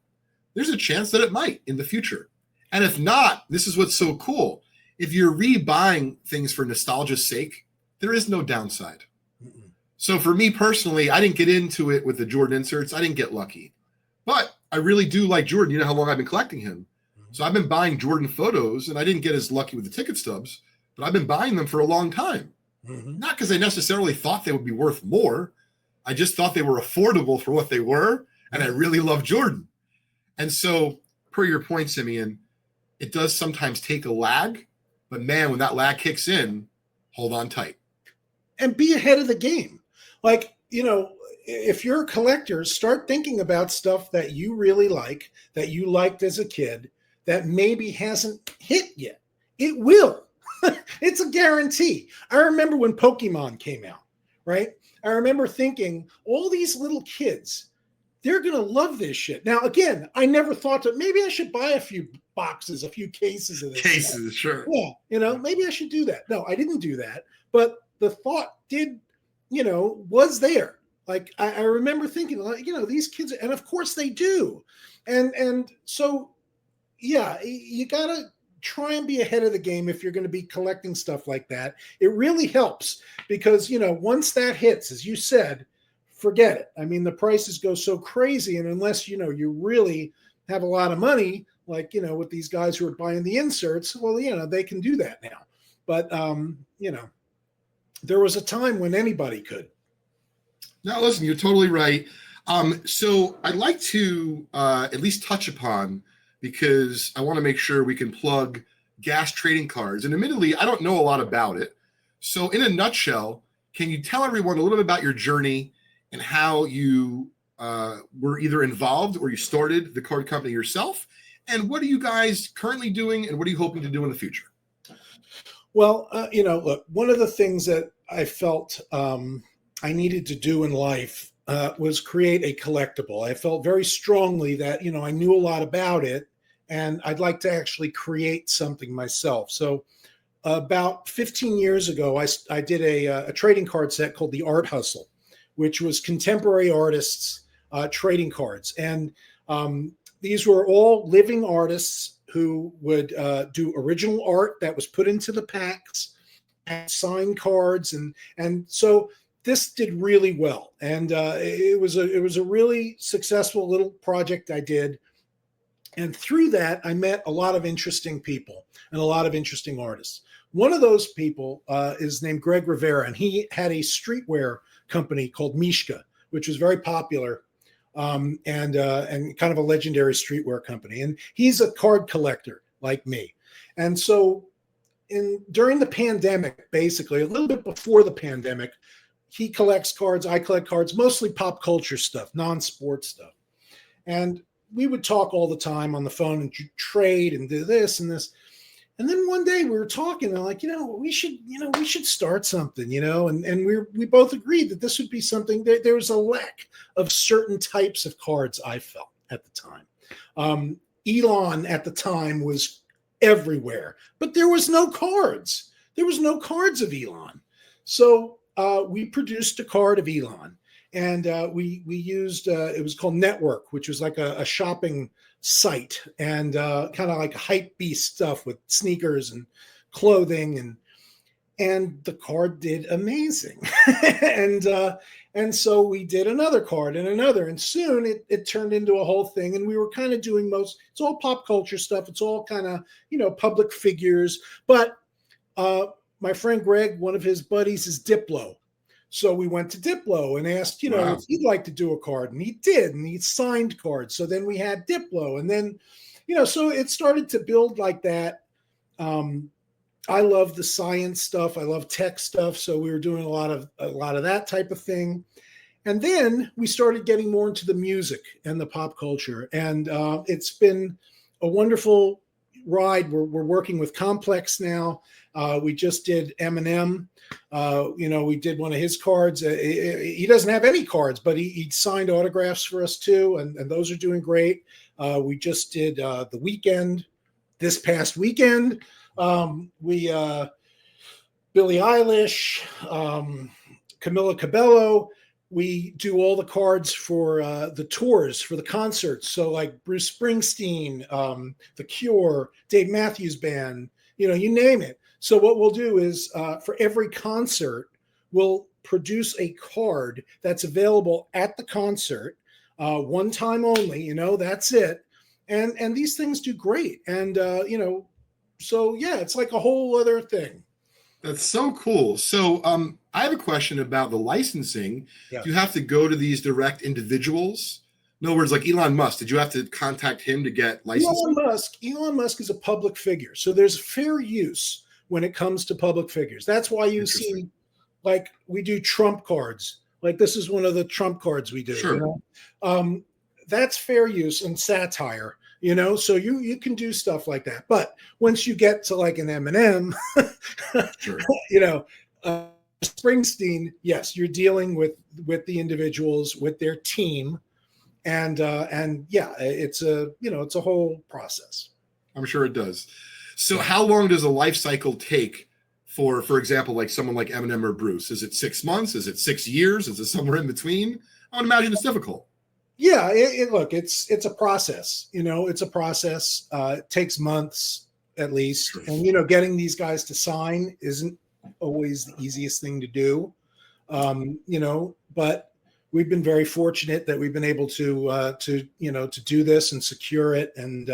there's a chance that it might in the future. And if not, this is what's so cool. if you're rebuying things for nostalgia's sake, there is no downside. Mm-mm. So for me personally, I didn't get into it with the Jordan inserts. I didn't get lucky. But I really do like Jordan. You know how long I've been collecting him. So I've been buying Jordan photos, and I didn't get as lucky with the ticket stubs, but I've been buying them for a long time. Mm-hmm. Not because I necessarily thought they would be worth more. I just thought they were affordable for what they were, and I really love Jordan. And so, per your point, Simeon, it does sometimes take a lag, but man, when that lag kicks in, hold on tight. And be ahead of the game. Like, you know, if you're a collector, start thinking about stuff that you really like, that you liked as a kid, that maybe hasn't hit yet. It will. It's a guarantee. I remember when Pokemon came out, right? I remember thinking, all these little kids, they're going to love this shit. Now, again, I never thought that maybe I should buy a few boxes, a few cases of this Cases, stuff. sure. Yeah, you know, maybe I should do that. No, I didn't do that. But the thought did, you know, was there. Like, I remember thinking, like, you know, these kids, and of course they do. And so, yeah, you got to try and be ahead of the game if you're going to be collecting stuff like that. It really helps because, you know, once that hits, as you said, forget it. I mean, the prices go so crazy. And unless, you know, you really have a lot of money, like, you know, with these guys who are buying the inserts, well, you know, they can do that now. But, you know, there was a time when anybody could. No, listen, you're totally right. So I'd like to at least touch upon, because I want to make sure we can plug gas trading cards. And admittedly, I don't know a lot about it. So in a nutshell, can you tell everyone a little bit about your journey and how you were either involved or you started the card company yourself? And what are you guys currently doing and what are you hoping to do in the future? Well, you know, look, one of the things that I felt I needed to do in life was create a collectible. I felt very strongly that, you know, I knew a lot about it and I'd like to actually create something myself. So about 15 years ago, I did a trading card set called the Art Hustle, which was contemporary artists trading cards. And these were all living artists who would do original art that was put into the packs and sign cards. And so this did really well. And it was a really successful little project I did. And through that, I met a lot of interesting people and a lot of interesting artists. One of those people is named Greg Rivera, and he had a streetwear company called Mishka, which was very popular and kind of a legendary streetwear company. And he's a card collector like me. And so during the pandemic, basically, a little bit before the pandemic, he collects cards, I collect cards, mostly pop culture stuff, non-sports stuff. And we would talk all the time on the phone and trade and do this and this. And then one day we were talking and like, we should start something, and we both agreed that this would be something that there was a lack of certain types of cards I felt at the time. Elon at the time was everywhere, but there was no cards. There was no cards of Elon. So we produced a card of Elon. And we used, it was called Network, which was like a shopping site and kind of like hype beast stuff with sneakers and clothing. And the card did amazing. And so we did another card and another. And soon it turned into a whole thing. And we were kind of doing it's all pop culture stuff. It's all kind of, public figures. But my friend Greg, one of his buddies is Diplo. So we went to Diplo and asked, Wow. if he'd like to do a card. And he did. And he signed cards. So then we had Diplo. And then, so it started to build like that. I love the science stuff. I love tech stuff. So we were doing a lot of that type of thing. And then we started getting more into the music and the pop culture. And it's been a wonderful ride. We're working with Complex now. We just did Eminem. We did one of his cards. He doesn't have any cards, but he signed autographs for us too. And those are doing great. We just did The Weeknd this past weekend. Billie Eilish, Camila Cabello. We do all the cards for the tours, for the concerts. So like Bruce Springsteen, The Cure, Dave Matthews Band, you name it. So what we'll do is for every concert, we'll produce a card that's available at the concert, one time only, that's it. And these things do great. And, so yeah, it's like a whole other thing. That's so cool. So I have a question about the licensing. Yeah. Do you have to go to these direct individuals? In other words, like Elon Musk, did you have to contact him to get licensing? Elon Musk is a public figure. So there's fair use when it comes to public figures. That's why you see, like, we do Trump cards. Like, this is one of the Trump cards we do. Sure. That's fair use and satire. So you can do stuff like that. But once you get to like an Eminem, sure. Springsteen, yes, you're dealing with the individuals, with their team, and yeah, it's a whole process. I'm sure it does. So how long does a life cycle take for example, like someone like Eminem or Bruce? Is it 6 months? Is it 6 years? Is it somewhere in between? I would imagine it's difficult. Yeah, look, it's a process. It's a process. It takes months at least, and getting these guys to sign isn't always the easiest thing to do. But we've been very fortunate that we've been able to do this and secure it. And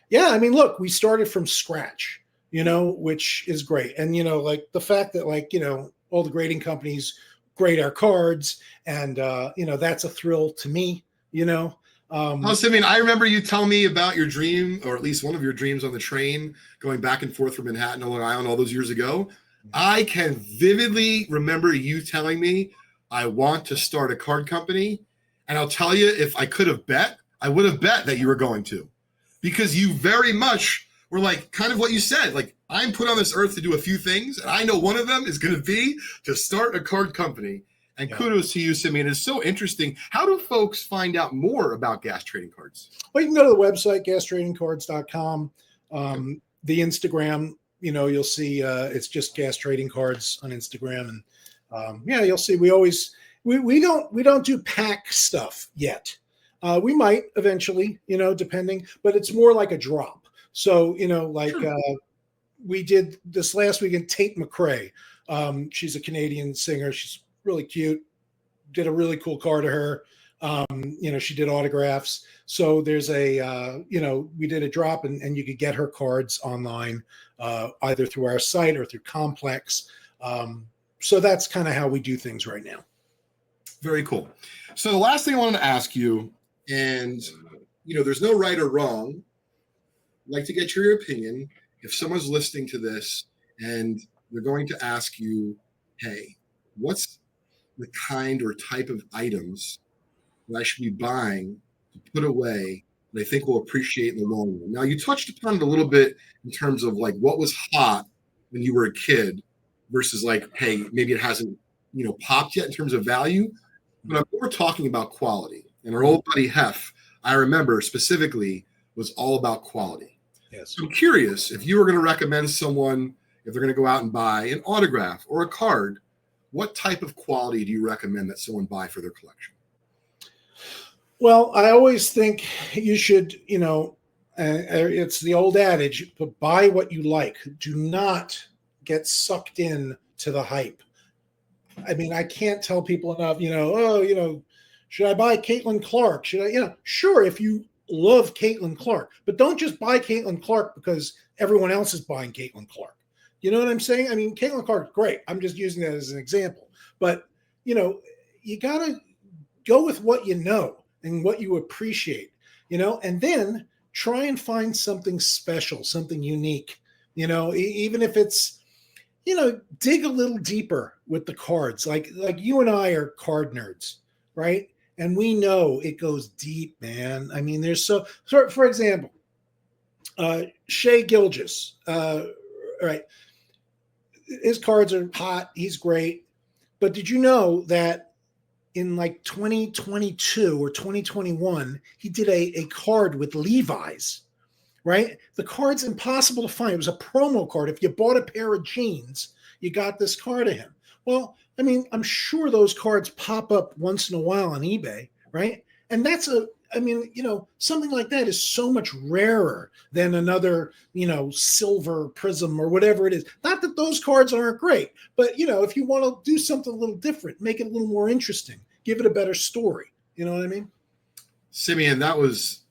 yeah, I mean, look, we started from scratch, which is great. And like the fact that all the grading companies grade our cards, and that's a thrill to me. Simeon, I remember you telling me about your dream, or at least one of your dreams, on the train going back and forth from Manhattan to Long Island all those years ago. I can vividly remember you telling me, I want to start a card company. And I'll tell you, if I could have bet, I would have bet that you were going to, because you very much were like kind of what you said, like, I'm put on this earth to do a few things, and I know one of them is going to be to start a card company. And kudos to you, Simeon. It's so interesting. How do folks find out more about gas trading cards? Well, you can go to the website, gastradingcards.com. The Instagram, you'll see it's just Gas Trading Cards on Instagram. And you'll see we don't do pack stuff yet. We might eventually, depending, but it's more like a drop. So, we did this last weekend, Tate McRae. She's a Canadian singer. She's really cute. Did a really cool card to her. She did autographs. So there's we did a drop, and you could get her cards online, either through our site or through Complex. So that's kind of how we do things right now. Very cool. So the last thing I wanted to ask you, and there's no right or wrong. I'd like to get your opinion. If someone's listening to this and they're going to ask you, hey, what's the kind or type of items that I should be buying to put away that I think will appreciate in the long run? Now, you touched upon it a little bit in terms of like what was hot when you were a kid versus like, hey, maybe it hasn't, popped yet in terms of value. But we're talking about quality. And our old buddy Hef, I remember specifically, was all about quality. Yes. So I'm curious, if you were going to recommend someone, if they're going to go out and buy an autograph or a card, what type of quality do you recommend that someone buy for their collection? Well, I always think you should, it's the old adage, but buy what you like. Do not get sucked in to the hype. I mean, I can't tell people enough, should I buy Caitlin Clark? Should I, sure, if you love Caitlin Clark, but don't just buy Caitlin Clark because everyone else is buying Caitlin Clark. You know what I'm saying? I mean, Caitlin Clark, great. I'm just using that as an example. But, you got to go with what you know and what you appreciate, and then try and find something special, something unique, even if it's, dig a little deeper with the cards. Like you and I are card nerds, right? And we know it goes deep, man. I mean, there's so for example, Shea Gilgeous, right? His cards are hot. He's great. But did you know that in like 2022 or 2021, he did a card with Levi's, right? The card's impossible to find. It was a promo card. If you bought a pair of jeans, you got this card of him. Well, I mean, I'm sure those cards pop up once in a while on eBay, right? And that's I mean, something like that is so much rarer than another, silver prism or whatever it is. Not that those cards aren't great, but, if you want to do something a little different, make it a little more interesting, give it a better story. You know what I mean? Simeon, that was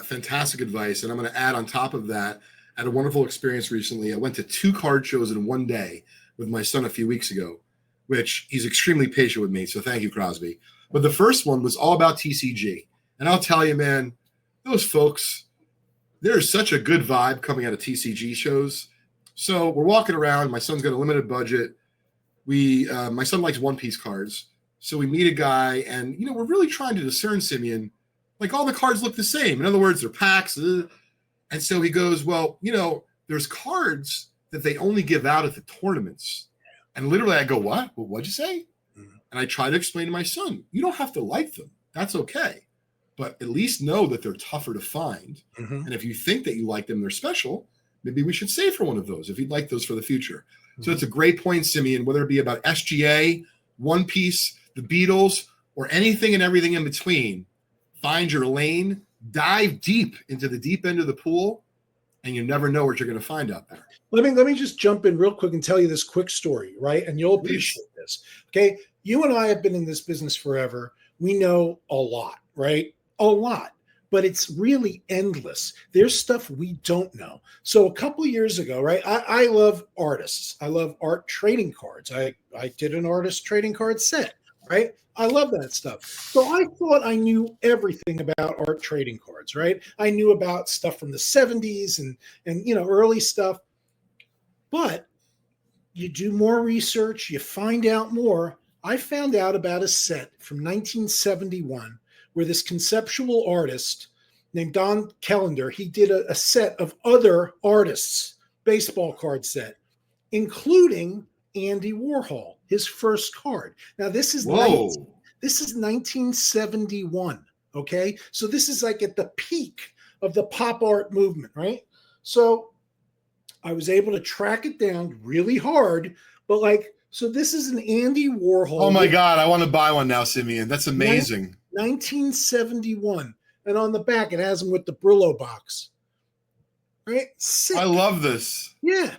fantastic advice. And I'm going to add on top of that, I had a wonderful experience recently. I went to 2 card shows in one day with my son a few weeks ago, which he's extremely patient with me. So thank you, Crosby. But the first one was all about TCG. And I'll tell you, man, those folks, there's such a good vibe coming out of TCG shows. So we're walking around. My son's got a limited budget. My son likes one-piece cards. So we meet a guy, and, we're really trying to discern, Simeon, like all the cards look the same. In other words, they're packs. And so he goes, well, there's cards that they only give out at the tournaments. And literally I go, what? Well, what'd you say? Mm-hmm. And I try to explain to my son, you don't have to like them. That's okay. But at least know that they're tougher to find. Mm-hmm. And if you think that you like them, they're special, maybe we should save for one of those if you'd like those for the future. Mm-hmm. So it's a great point, Simeon, whether it be about SGA, One Piece, the Beatles, or anything and everything in between. Find your lane, dive deep into the deep end of the pool, and you never know what you're going to find out there. Let me just jump in real quick and tell you this quick story, right? And you'll appreciate this. Okay. You and I have been in this business forever. We know a lot, right? A lot, but it's really endless. There's stuff we don't know. So a couple of years ago, right? I love artists. I love art trading cards. I did an artist trading card set, right? I love that stuff. So I thought I knew everything about art trading cards, right? I knew about stuff from the 70s and early stuff. But you do more research, you find out more. I found out about a set from 1971 where this conceptual artist named Don Kellender, he did a set of other artists' baseball card set, including Andy Warhol, his first card. Now, this is 1971, okay? So this is like at the peak of the pop art movement, right? So I was able to track it down really hard, but so this is an Andy Warhol. Oh my God, I want to buy one now, Simeon. That's amazing. 1971. And on the back, it has him with the Brillo box. Right? Sick. I love this. Yeah.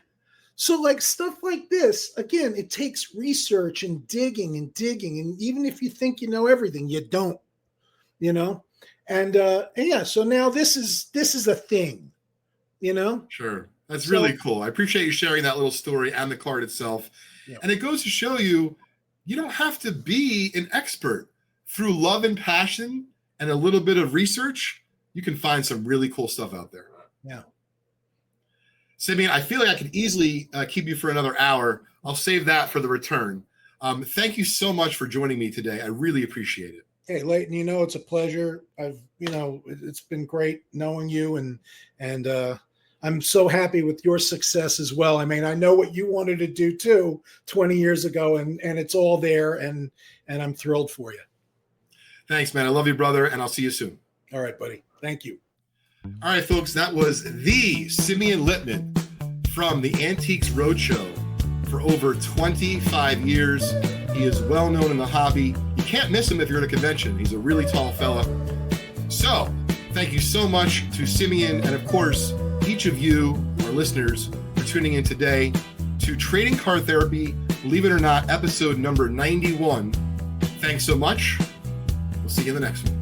So stuff like this, again, it takes research and digging. And even if you think you know everything, you don't, And yeah, so now this is a thing, Sure. That's really cool. I appreciate you sharing that little story and the card itself. Yeah. And it goes to show you don't have to be an expert. Through love and passion and a little bit of research, you can find some really cool stuff out there. Yeah. Simeon, I feel like I could easily keep you for another hour. I'll save that for the return. Thank you so much for joining me today. I really appreciate it. Hey, Leighton, it's a pleasure. It's been great knowing you, and I'm so happy with your success as well. I mean, I know what you wanted to do too 20 years ago, and it's all there, and I'm thrilled for you. Thanks, man. I love you, brother, and I'll see you soon. All right, buddy. Thank you. All right, folks, that was the Simeon Lipman from the Antiques Roadshow. For over 25 years, he is well known in the hobby. You can't miss him if you're at a convention. He's a really tall fella. So, thank you so much to Simeon, and of course, each of you, our listeners, for tuning in today to Trading Card Therapy, believe it or not, episode number 91. Thanks so much. We'll see you in the next one.